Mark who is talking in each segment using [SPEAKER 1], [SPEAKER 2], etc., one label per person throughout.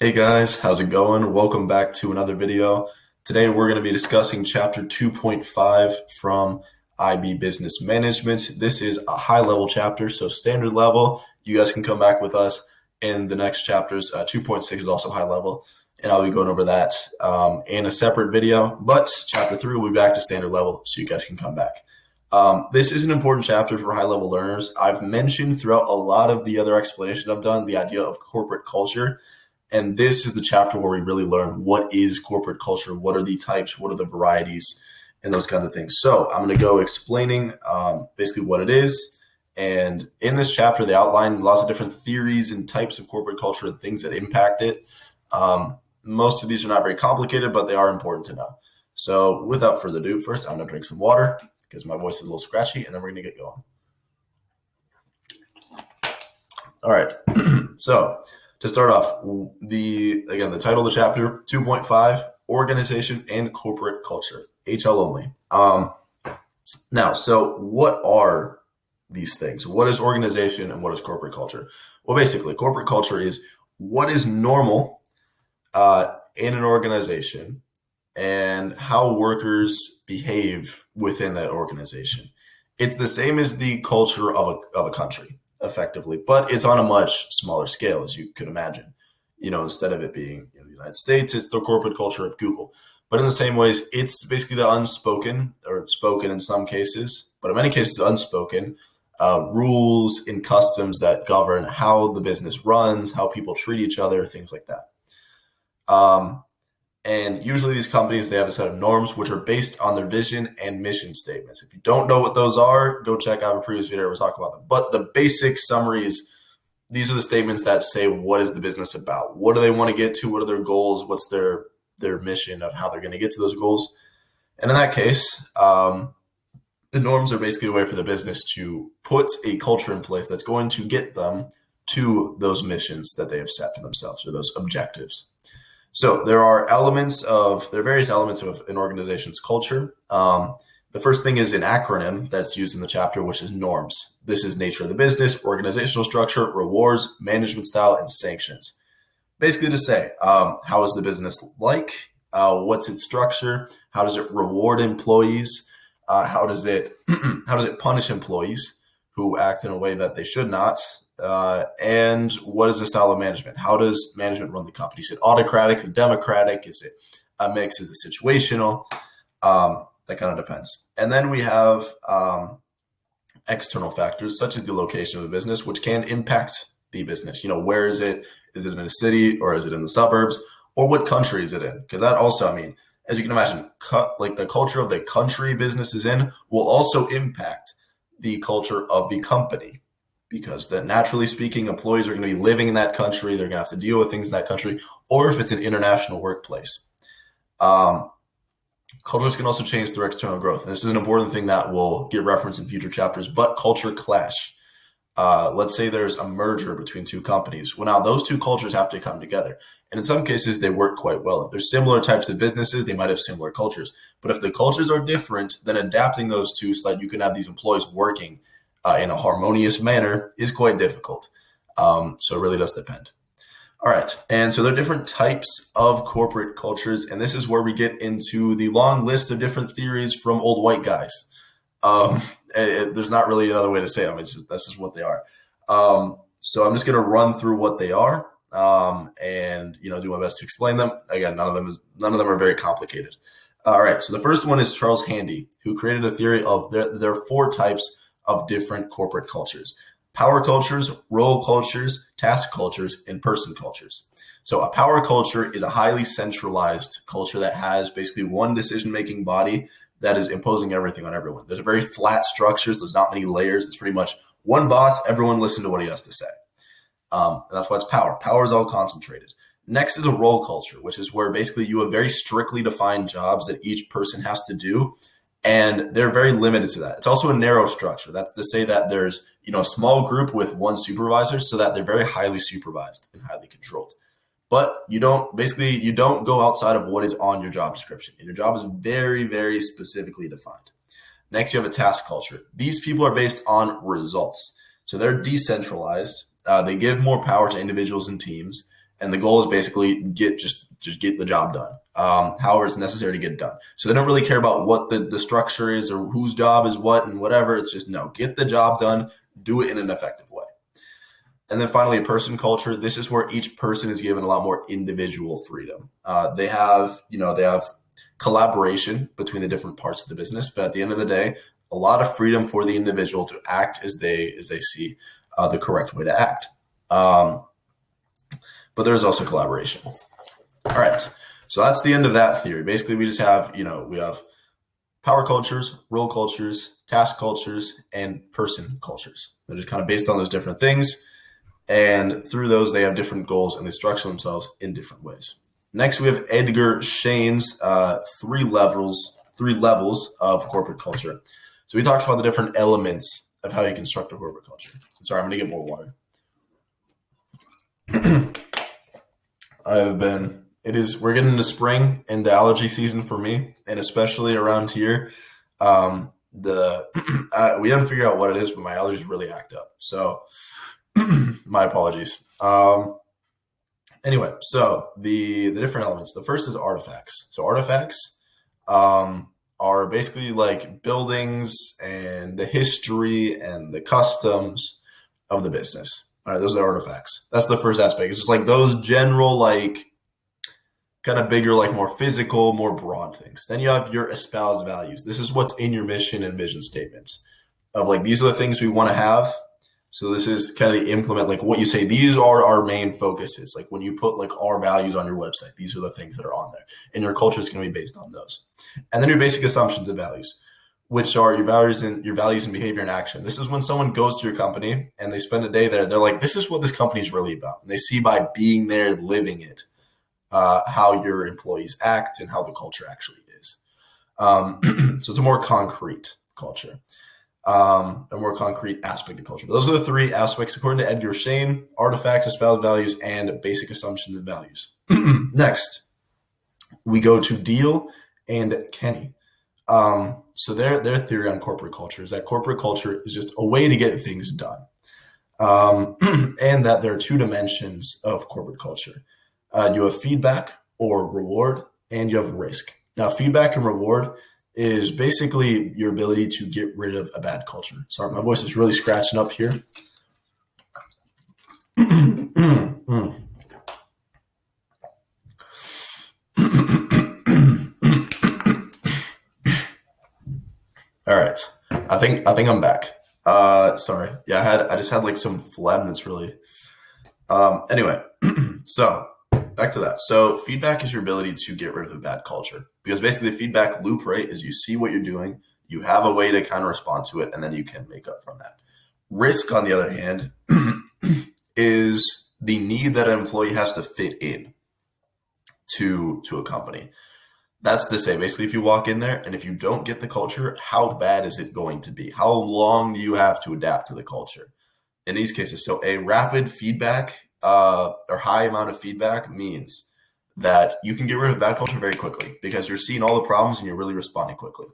[SPEAKER 1] Hey guys, how's it going? Welcome back to another video. Today we're going to be discussing chapter 2.5 from IB Business Management. This is a high level chapter, so standard level. You guys can come back with us in the next chapters. 2.6 is also high level, and I'll be going over that in a separate video. But chapter 3 will be back to standard level, so you guys can come back. This is an important chapter for high level learners. I've mentioned throughout a lot of the other explanations I've done the idea of corporate culture. And this is the chapter where we really learn what is corporate culture, what are the types, what are the varieties, and those kinds of things. So I'm going to go explaining basically what it is. And in this chapter, they outline lots of different theories and types of corporate culture and things that impact it. Most of these are not very complicated, but they are important to know. So without further ado, first I'm going to drink some water because my voice is a little scratchy, and then we're going to get going. All right. So to start off, the title of the chapter, 2.5, Organization and Corporate Culture, HL only. Now, so what are these things? What is organization and what is corporate culture? Well, basically, corporate culture is what is normal in an organization and how workers behave within that organization. It's the same as the culture of a country, effectively, but it's on a much smaller scale, as you could imagine. Instead of it being in the United States, it's the corporate culture of Google. But in the same ways, it's basically the unspoken, or spoken in some cases, but in many cases unspoken, rules and customs that govern how the business runs, how people treat each other, things like that. And usually these companies, they have a set of norms which are based on their vision and mission statements. If you don't know what those are, go check out a previous video where we talk about them. But the basic summary is these are the statements that say what is the business about? What do they want to get to? What are their goals? What's their mission of how they're going to get to those goals? And in that case, the norms are basically a way for the business to put a culture in place that's going to get them to those missions that they have set for themselves, or those objectives. So there are various elements of an organization's culture. The first thing is an acronym that's used in the chapter, which is norms. This is nature of the business, organizational structure, rewards, management style, and sanctions. Basically to say, how is the business like? What's its structure? How does it reward employees? How does it punish employees who act in a way that they should not? And what is the style of management? How does management run the company? Is it autocratic? Is it democratic? Is it a mix? Is it situational? That kind of depends. And then we have external factors such as the location of the business, which can impact the business. Where is it? Is it in a city or is it in the suburbs? Or what country is it in? Because that also, as you can imagine, the culture of the country business is in will also impact the culture of the company. Because that, naturally speaking, employees are going to be living in that country. They're going to have to deal with things in that country, or if it's an international workplace. Cultures can also change through external growth. And this is an important thing that will get referenced in future chapters, but culture clash. Let's say there's a merger between two companies. Well, now those two cultures have to come together. And in some cases, they work quite well. If there's similar types of businesses, they might have similar cultures. But if the cultures are different, then adapting those two so that you can have these employees working in a harmonious manner is quite difficult. So it really does depend. All right. And so there are different types of corporate cultures. And this is where we get into the long list of different theories from old white guys. There's not really another way to say them. That's just what they are. So I'm just going to run through what they are and do my best to explain them. Again, none of them are very complicated. All right. So the first one is Charles Handy, who created a theory of there are four types of different corporate cultures: power cultures, role cultures, task cultures, and person cultures. So a power culture is a highly centralized culture that has basically one decision-making body that is imposing everything on everyone. There's a very flat structure, so there's not many layers. It's pretty much one boss, everyone listen to what he has to say. And that's why it's power. Power is all concentrated. Next is a role culture, which is where basically you have very strictly defined jobs that each person has to do. And they're very limited to that. It's also a narrow structure. That's to say that there's, a small group with one supervisor so that they're very highly supervised and highly controlled. But you don't go outside of what is on your job description. And your job is very, very specifically defined. Next, you have a task culture. These people are based on results. So they're decentralized. They give more power to individuals and teams. And the goal is basically just get the job done. However it's necessary to get it done. So they don't really care about what the structure is or whose job is what and whatever. It's just, no, get the job done, do it in an effective way. And then finally, person culture. This is where each person is given a lot more individual freedom. They have collaboration between the different parts of the business, but at the end of the day, a lot of freedom for the individual to act as they see the correct way to act. But there's also collaboration. All right. So that's the end of that theory. Basically, we just have, we have power cultures, role cultures, task cultures, and person cultures. They're just kind of based on those different things. And through those, they have different goals and they structure themselves in different ways. Next, we have Edgar Shane's three levels of corporate culture. So he talks about the different elements of how you construct a corporate culture. Sorry, I'm going to get more water. We're getting into spring and allergy season for me, and especially around here. We haven't figured out what it is, but my allergies really act up. So my apologies. Anyway, so the different elements. The first is artifacts. So artifacts are basically like buildings and the history and the customs of the business. All right, those are artifacts. That's the first aspect. It's just like those general, like kind of bigger, like more physical, more broad things. Then you have your espoused values. This is what's in your mission and vision statements of like, these are the things we want to have. So this is kind of the implement, like what you say, these are our main focuses. Like when you put like our values on your website, these are the things that are on there, and your culture is going to be based on those. And then your basic assumptions and values, which are your values and behavior and action. This is when someone goes to your company and they spend a day there. They're like, this is what this company is really about. And they see by being there, living it, how your employees act and how the culture actually is. So it's a more concrete culture, a more concrete aspect of culture. But those are the three aspects, according to Edgar Shane: artifacts, espoused values, and basic assumptions and values. Next, we go to Deal and Kenny. So their theory on corporate culture is that corporate culture is just a way to get things done. And that there are two dimensions of corporate culture. You have feedback or reward, and you have risk. Now, feedback and reward is basically your ability to get rid of a bad culture. Sorry, my voice is really scratching up here. All right. I think I'm back. Sorry. Yeah, I just had like some phlegm that's really anyway. So back to that. So feedback is your ability to get rid of a bad culture, because basically the feedback loop, right, is you see what you're doing, you have a way to kind of respond to it, and then you can make up from that. Risk, on the other hand, is the need that an employee has to fit in to a company. That's to say, basically, if you walk in there and if you don't get the culture, how bad is it going to be? How long do you have to adapt to the culture? In these cases, so a rapid feedback or high amount of feedback means that you can get rid of bad culture very quickly because you're seeing all the problems and you're really responding quickly.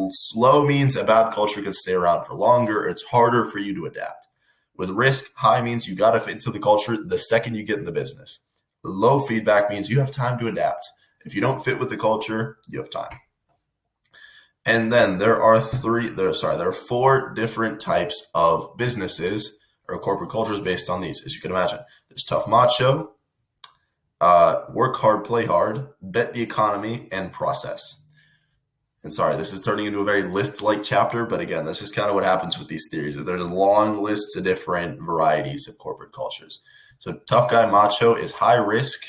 [SPEAKER 1] Slow means a bad culture can stay around for longer. It's harder for you to adapt. With risk, high means you got to fit into the culture the second you get in the business. Low feedback means you have time to adapt. If you don't fit with the culture, you have time. And then there are four different types of businesses or corporate cultures based on these, as you can imagine. There's tough macho, work hard, play hard, bet the economy, and process. And sorry, this is turning into a very list-like chapter, but again, that's just kind of what happens with these theories, is there's long lists of different varieties of corporate cultures. So tough guy macho is high risk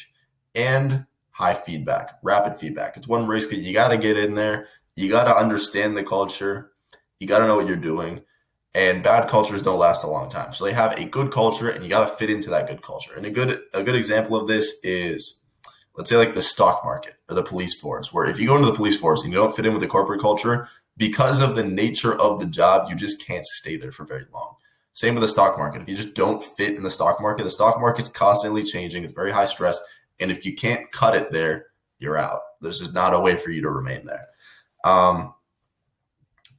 [SPEAKER 1] and high feedback, rapid feedback. It's one risk that you got to get in there. You got to understand the culture. You got to know what you're doing. And bad cultures don't last a long time. So they have a good culture and you got to fit into that good culture. And a good example of this is, let's say like the stock market or the police force, where if you go into the police force and you don't fit in with the corporate culture, because of the nature of the job, you just can't stay there for very long. Same with the stock market. If you just don't fit in the stock market's constantly changing. It's very high stress. And if you can't cut it there, you're out. There's just not a way for you to remain there.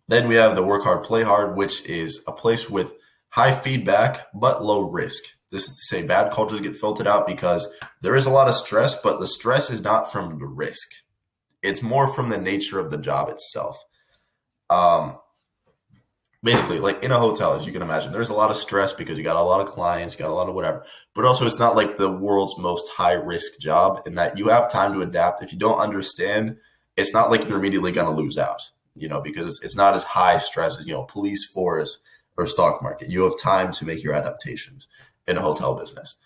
[SPEAKER 1] Then we have the work hard, play hard, which is a place with high feedback but low risk. This is to say bad cultures get filtered out because there is a lot of stress, but the stress is not from the risk. It's more from the nature of the job itself. Um, Basically, like in a hotel, as you can imagine, there's a lot of stress because you got a lot of clients, you got a lot of whatever. But also, it's not like the world's most high risk job in that you have time to adapt. If you don't understand, it's not like you're immediately going to lose out, because it's not as high stress as, police force or stock market. You have time to make your adaptations in a hotel business.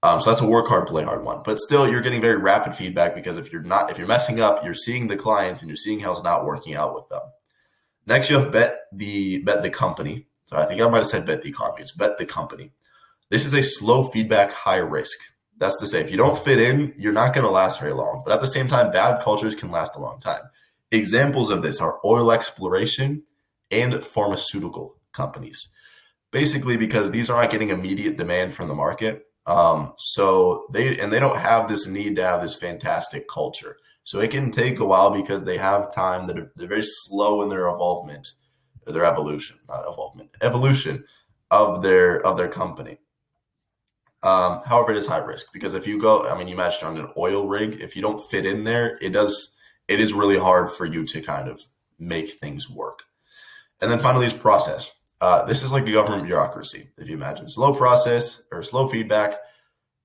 [SPEAKER 1] So that's a work hard, play hard one. But still, you're getting very rapid feedback because if you're messing up, you're seeing the clients and you're seeing how it's not working out with them. Next, you have bet the company. So I think I might have said bet the economy. It's bet the company. This is a slow feedback, high risk. That's to say, if you don't fit in, you're not going to last very long. But at the same time, bad cultures can last a long time. Examples of this are oil exploration and pharmaceutical companies. Basically, because these are not getting immediate demand from the market. So they don't have this need to have this fantastic culture. So it can take a while because they have time they're very slow in their evolution of their company. However, it is high risk because if you go, you imagine on an oil rig, if you don't fit in there, it is really hard for you to kind of make things work. And then finally is process. This is like the government bureaucracy, if you imagine. Slow process or slow feedback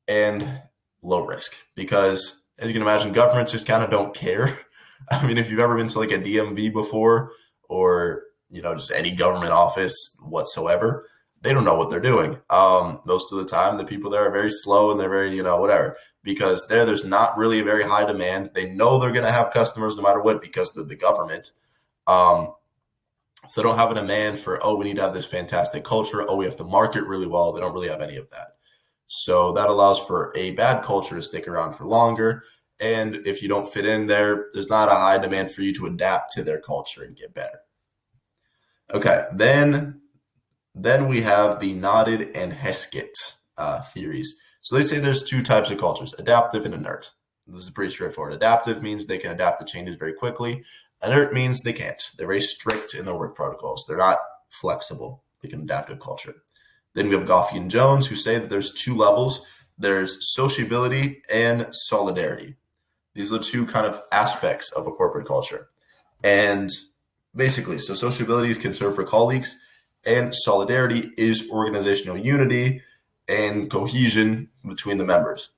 [SPEAKER 1] and low risk because, as you can imagine, governments just kind of don't care. If you've ever been to like a DMV before or, just any government office whatsoever, they don't know what they're doing. Most of the time, the people there are very slow and they're very, whatever, because there's not really a very high demand. They know they're going to have customers no matter what because they're the government. So they don't have a demand for, we need to have this fantastic culture. We have to market really well. They don't really have any of that. So that allows for a bad culture to stick around for longer. And if you don't fit in there, there's not a high demand for you to adapt to their culture and get better. Okay, then we have the Nodded and Heskett theories. So they say there's two types of cultures, adaptive and inert. This is pretty straightforward. Adaptive means they can adapt to changes very quickly. Inert means they can't. They're very strict in their work protocols. They're not flexible, like an adaptive culture. Then we have Goffey and Jones, who say that there's two levels. There's sociability and solidarity. These are two kind of aspects of a corporate culture. And basically, so sociability is concern for colleagues, and solidarity is organizational unity and cohesion between the members.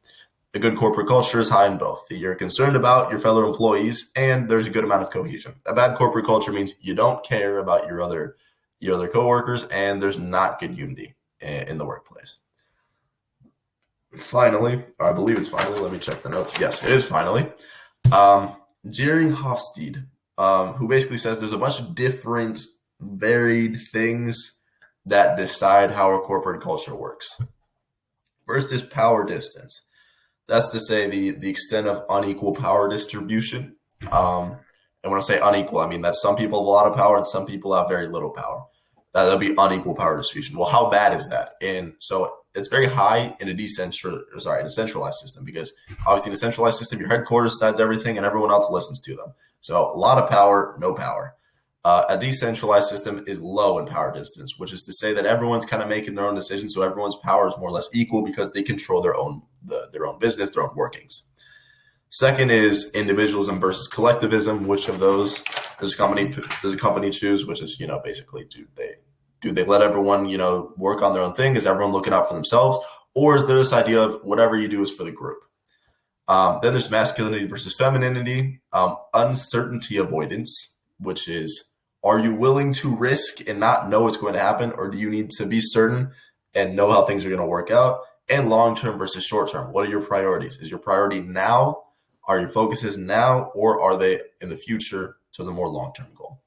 [SPEAKER 1] A good corporate culture is high in both. You're concerned about your fellow employees, and there's a good amount of cohesion. A bad corporate culture means you don't care about your other coworkers, and there's not good unity in the workplace. Finally, I believe it's finally, let me check the notes. Yes, it is finally. Jerry Hofstede, who basically says there's a bunch of different varied things that decide how a corporate culture works. First is power distance. That's to say the extent of unequal power distribution. And when I say unequal, I mean that some people have a lot of power and some people have very little power. That'll be unequal power distribution. Well, how bad is that? And so it's very high in a centralized system, because obviously in a centralized system, your headquarters decides everything and everyone else listens to them. So a lot of power, no power. A decentralized system is low in power distance, which is to say that everyone's kind of making their own decisions. So everyone's power is more or less equal because they control their own business, their own workings. Second is individualism versus collectivism. Which of those does a company choose? Which is, basically, do they let everyone, work on their own thing? Is everyone looking out for themselves? Or is there this idea of whatever you do is for the group? Then there's masculinity versus femininity, uncertainty avoidance, which is, are you willing to risk and not know what's going to happen? Or do you need to be certain and know how things are going to work out? And long-term versus short-term. What are your priorities? Is your priority now? Are your focuses now? Or are they in the future to the more long-term goal?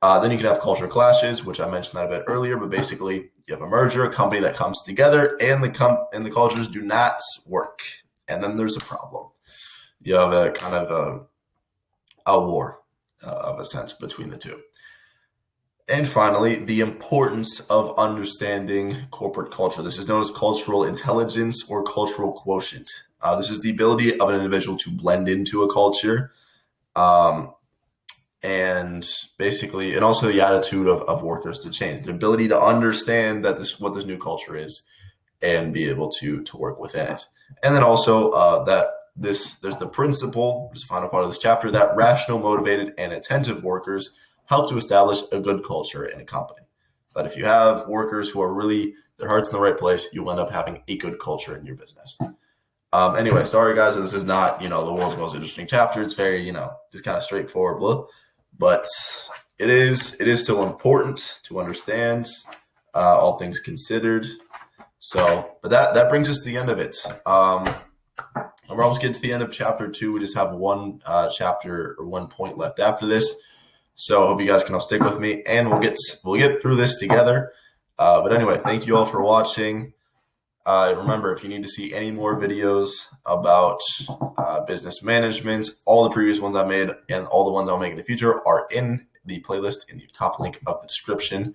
[SPEAKER 1] Then you can have culture clashes, which I mentioned that a bit earlier, but basically you have a merger, a company that comes together, and the cultures do not work. And then there's a problem. You have a kind of a war of a sense between the two. And finally, the importance of understanding corporate culture. This is known as cultural intelligence or cultural quotient. This is the ability of an individual to blend into a culture, and basically, and also the attitude of workers to change. The ability to understand that what this new culture is, and be able to work within it. And then also there's the principle, which is the final part of this chapter, that rational, motivated, and attentive workers help to establish a good culture in a company. So that if you have workers who are really, their heart's in the right place, you'll end up having a good culture in your business. Anyway, sorry guys, this is not, the world's most interesting chapter. It's very, just kind of straightforward, blah. But it is still important to understand, all things considered. So, but that brings us to the end of it. We're almost getting to the end of chapter 2. We just have one chapter or one point left after this. So I hope you guys can all stick with me, and we'll get through this together. But anyway, thank you all for watching. Remember, if you need to see any more videos about business management, all the previous ones I made and all the ones I'll make in the future are in the playlist in the top link of the description.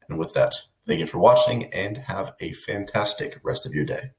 [SPEAKER 1] And with that, thank you for watching and have a fantastic rest of your day.